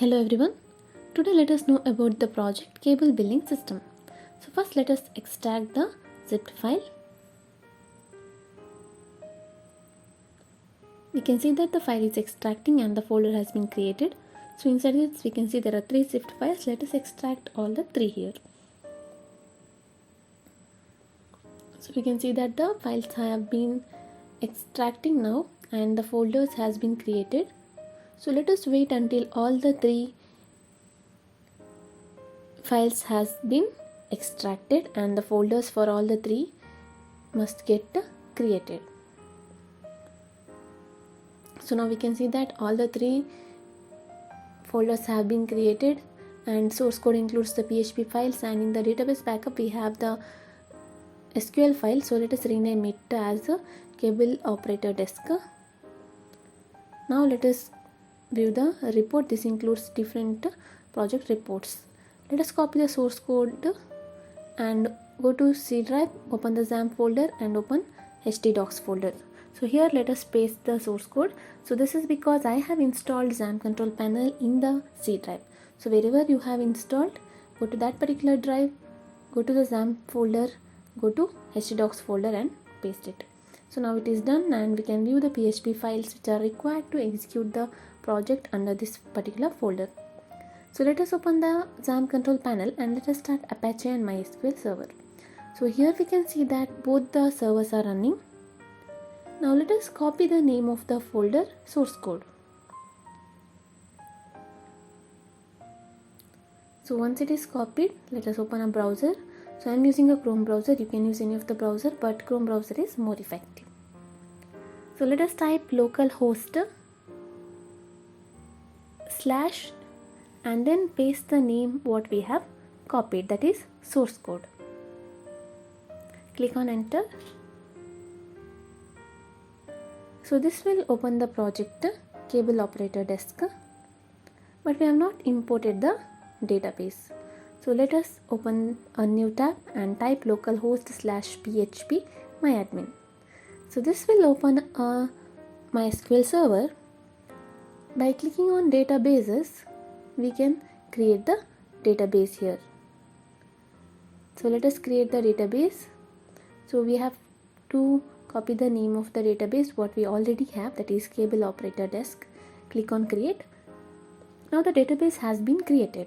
Hello everyone. Today let us know about the project cable billing system. So first let us extract the zipped file. We can see that the file is extracting and the folder has been created. So inside this we can see there are 3 zipped files. Let us extract all the 3 here. So we can see that the files have been extracting now and the folders has been created. So let us wait until all the 3 files has been extracted and the folders for all the 3 must get created. So now we can see that all the 3 folders have been created and source code includes the PHP files, and in the database backup we have the SQL file. So let us rename it as a cable operator desk. Now let us view the report. This includes different project reports. Let us copy the source code and go to C drive, open the XAMPP folder and open htdocs folder. So here let us paste the source code. So this is because I have installed XAMPP control panel in the C drive. So wherever you have installed, go to that particular drive, go to the XAMPP folder, go to htdocs folder and paste it. So now it is done and we can view the PHP files which are required to execute the project under this particular folder. So let us open the XAMPP control panel and let us start Apache and MySQL server. So here we can see that both the servers are running. Now let us copy the name of the folder source code. So once it is copied, let us open a browser. So I am using a Chrome browser. You can use any of the browser, but Chrome browser is more effective. So let us type localhost / and then paste the name what we have copied, that is source code. Click on enter. So this will open the project cable operator desk, but we have not imported the database. So let us open a new tab and type localhost / php myadmin. So this will open a MySQL server. By clicking on databases, we can create the database here. So let us create the database. So we have to copy the name of the database what we already have, that is cable operator desk. Click on create. Now the database has been created.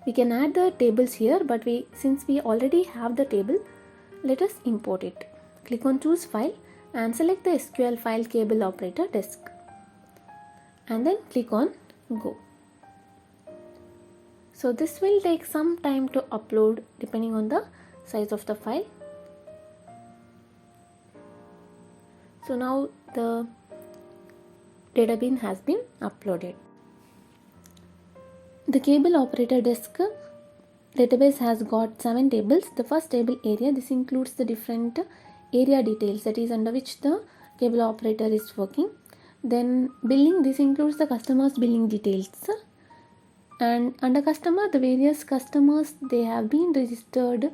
We can add the tables here, but since we already have the table, let us import it. Click on choose file and select the SQL file cable operator desk and then click on go. So this will take some time to upload depending on the size of the file. So now the database has been uploaded. The cable operator desk database has got 7 tables. The first table area, this includes the different area details, that is under which the cable operator is working. Then billing, this includes the customer's billing details, and under customer, the various customers they have been registered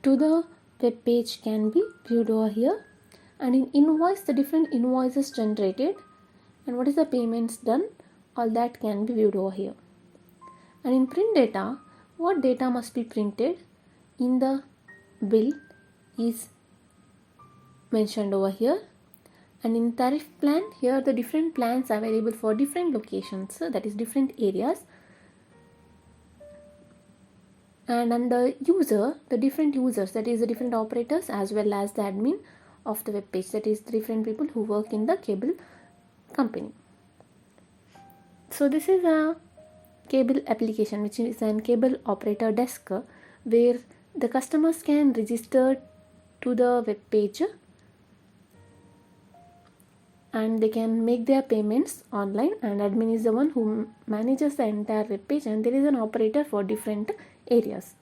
to the web page can be viewed over here. And in invoice, the different invoices generated and what is the payments done, all that can be viewed over here. And in print data, what data must be printed in the bill is mentioned over here. And in tariff plan, here the different plans are available for different locations, that is different areas. And under user, the different users, that is the different operators as well as the admin of the web page, that is the different people who work in the cable company. So this is a cable application which is an cable operator desk where the customers can register to the web page and they can make their payments online, and admin is the one who manages the entire web page, and there is an operator for different areas.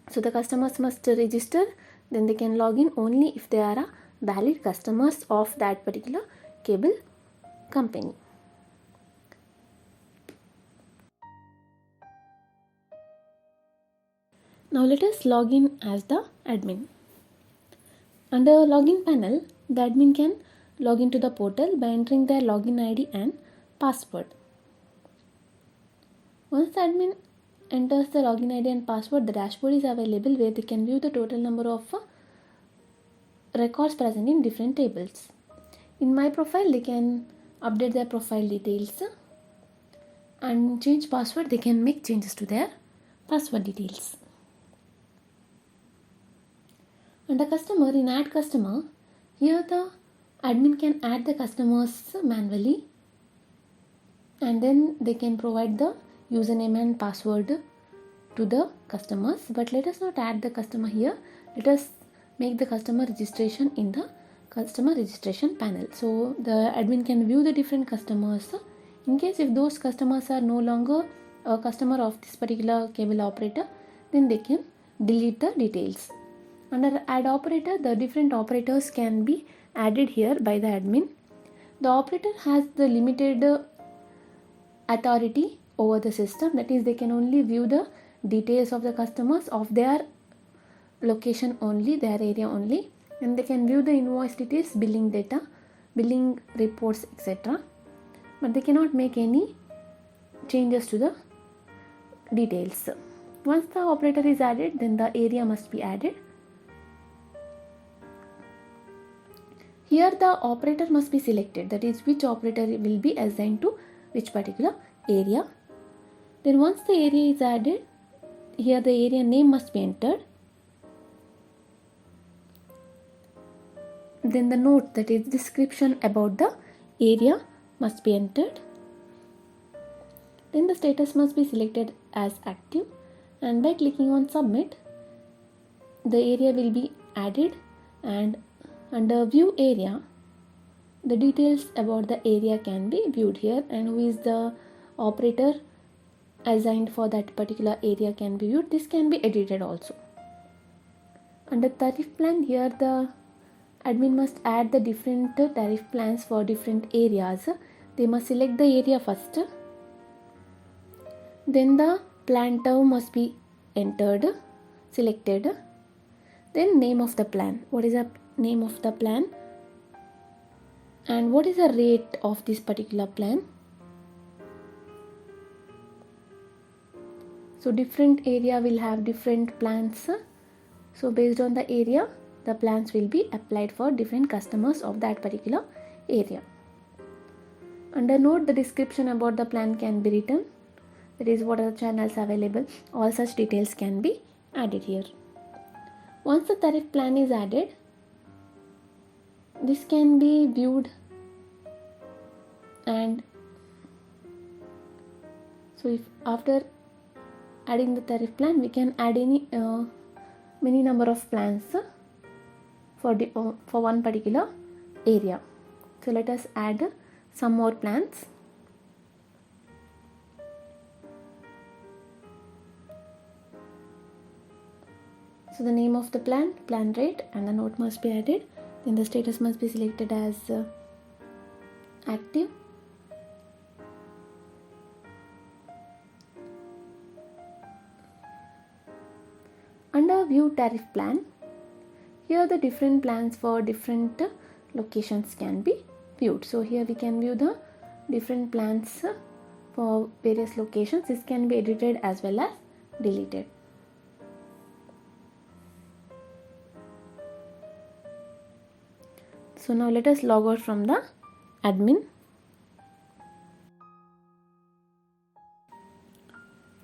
So the customers must register, then they can log in only if they are valid customers of that particular cable company. Now let us log in as the admin. Under login panel, the admin can log into the portal by entering their login ID and password. Once the admin enters the login ID and password, the dashboard is available where they can view the total number of records present in different tables. In my profile, they can update their profile details and change password. They can make changes to their password details. Under customer, in add customer, here the admin can add the customers manually, and then they can provide the username and password to the customers. But let us not add the customer here. Let us make the customer registration in the customer registration panel. So the admin can view the different customers. In case if those customers are no longer a customer of this particular cable operator, then they can delete the details. Under add operator, the different operators can be added here by the admin. The operator has the limited authority over the system, that is, they can only view the details of the customers of their location only, their area only, and they can view the invoice details, billing data, billing reports, etc. But they cannot make any changes to the details. Once the operator is added, then the area must be added. Here the operator must be selected, that is, which operator will be assigned to which particular area. Then once the area is added, here the area name must be entered. Then the note, that is description about the area, must be entered. Then the status must be selected as active, and by clicking on submit, the area will be added, and under view area, the details about the area can be viewed here, and who is the operator assigned for that particular area can be viewed. This can be edited also. Under tariff plan, here the admin must add the different tariff plans for different areas. They must select the area first. Then the plan term must be entered, selected. Then name of the plan. What is the name of the plan? And what is the rate of this particular plan? So different area will have different plans. So based on the area, the plans will be applied for different customers of that particular area. Under note, the description about the plan can be written. That is, what are the channels available. All such details can be added here. Once the tariff plan is added, this can be viewed, and so if after adding the tariff plan, we can add any many number of plans for one particular area. So let us add some more plans. So the name of the plan, plan rate, and the note must be added. Then the status must be selected as active. Under view tariff plan, here the different plans for different locations can be viewed. So here we can view the different plans for various locations. This can be edited as well as deleted. So now let us log out from the admin.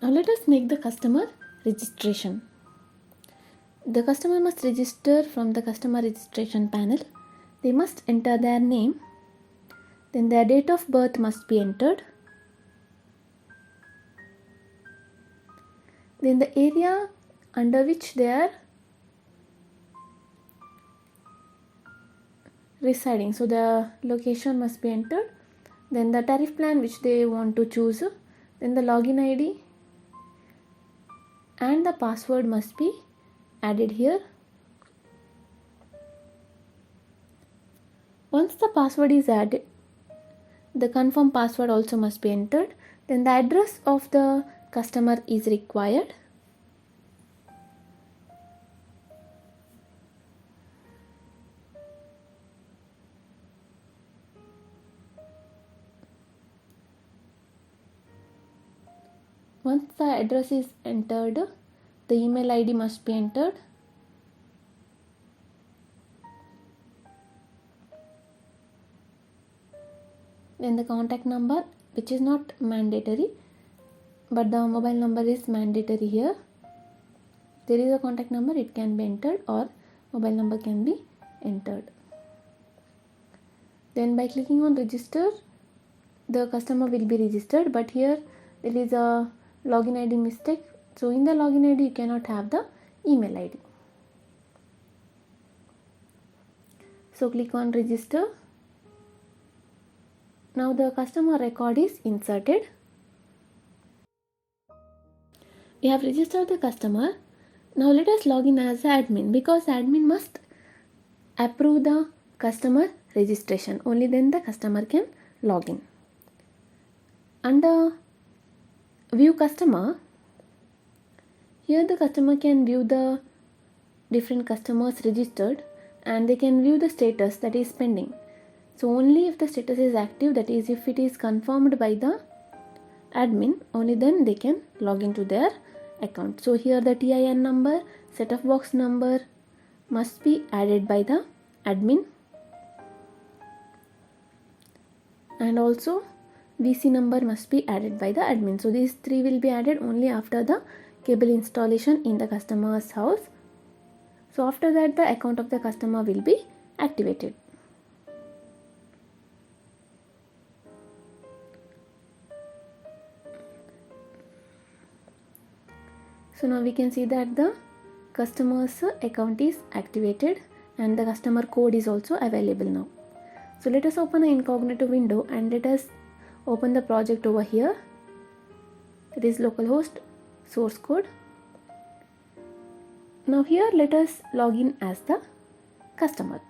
Now let us make the customer registration. The customer must register from the customer registration panel. They must enter their name. Then their date of birth must be entered. Then the area under which they are residing. So the location must be entered. Then the tariff plan which they want to choose. Then the login ID and the password must be added here. Once the password is added, the confirm password also must be entered. Then the address of the customer is required. Once the address is entered, the email ID must be entered. Then the contact number, which is not mandatory, but the mobile number is mandatory here. There is a contact number, it can be entered, or mobile number can be entered. Then by clicking on register, the customer will be registered, but here there is a login ID mistake. So in the login ID you cannot have the email ID. So click on register. Now the customer record is inserted. We have registered the customer. Now let us log in as admin, because admin must approve the customer registration. Only then the customer can log in. Under view customer, here the customer can view the different customers registered, and they can view the status, that is pending. So only if the status is active, that is if it is confirmed by the admin, only then they can log into their account. So here the TIN number, set-top box number must be added by the admin, and also VC number must be added by the admin. So these three will be added only after the cable installation in the customer's house. So after that, the account of the customer will be activated. So now we can see that the customer's account is activated and the customer code is also available now. So let us open the incognito window and let us open the project over here. It is localhost source code. Now here let us log in as the customer.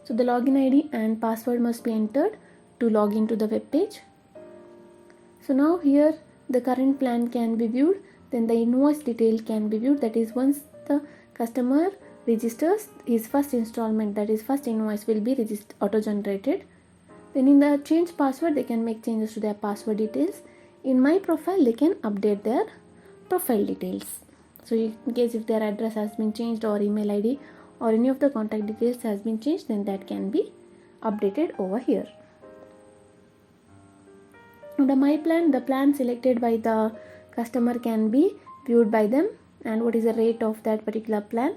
So the login ID and password must be entered to log into the web page. So now here the current plan can be viewed, then the invoice detail can be viewed. That is, once the customer registers, his first installment, that is first invoice, will be auto generated. Then in the change password, they can make changes to their password details. In my profile, they can update their profile details. So in case if their address has been changed or email ID or any of the contact details has been changed, then that can be updated over here. Under my plan, the plan selected by the customer can be viewed by them, and what is the rate of that particular plan.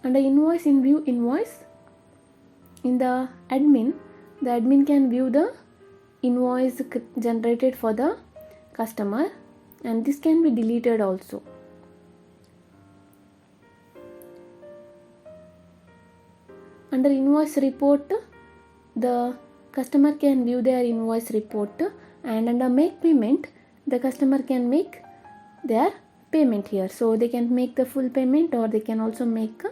Under invoice, in view invoice, in the admin can view the invoice generated for the customer, and this can be deleted also. Under invoice report, the customer can view their invoice report, and under make payment, the customer can make their payment here. So they can make the full payment, or they can also make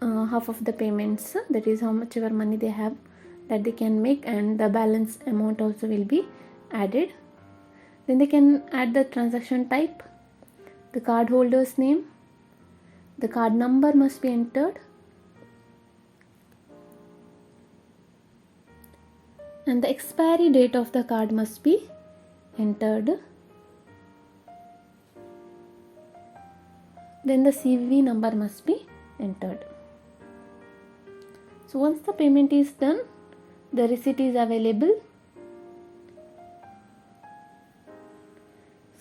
half of the payments, that is how much ever money they have, that they can make, and the balance amount also will be added. Then they can add the transaction type, the card holder's name, the card number must be entered, and the expiry date of the card must be entered. Then the CVV number must be entered. So once the payment is done, the receipt is available.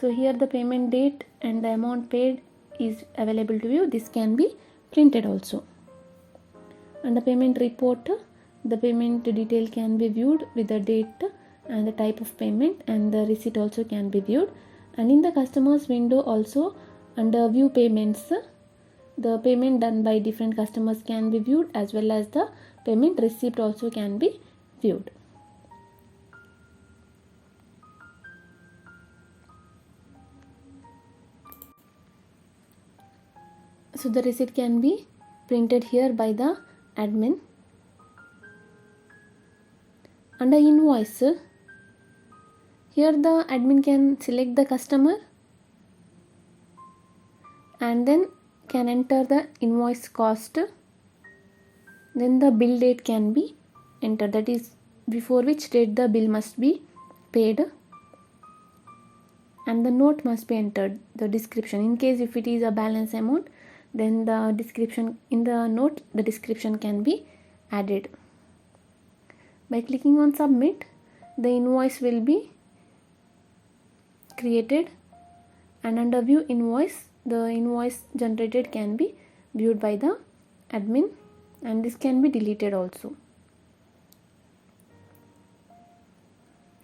So here the payment date and the amount paid is available to view. This can be printed also. Under payment report, the payment detail can be viewed with the date and the type of payment, and the receipt also can be viewed. And in the customer's window also, under view payments, the payment done by different customers can be viewed, as well as the payment receipt also can be viewed. So the receipt can be printed here by the admin. Under invoice, here the admin can select the customer and then can enter the invoice cost, then the bill date can be entered, that is before which date the bill must be paid, and the note must be entered, the description. In case if it is a balance amount, then the description in the note, the description can be added. By clicking on submit, the invoice will be created, and under view invoice, the invoice generated can be viewed by the admin, and this can be deleted also.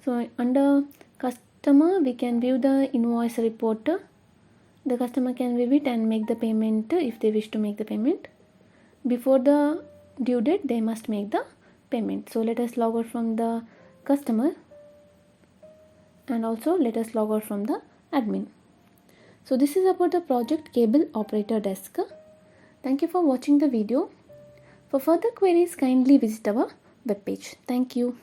So under customer, we can view the invoice report. The customer can view it and make the payment if they wish to make the payment. Before the due date, they must make the payment. So let us log out from the customer, and also let us log out from the admin. So this is about the project Cable Operator Desk. Thank you for watching the video. For further queries, kindly visit our webpage. Thank you.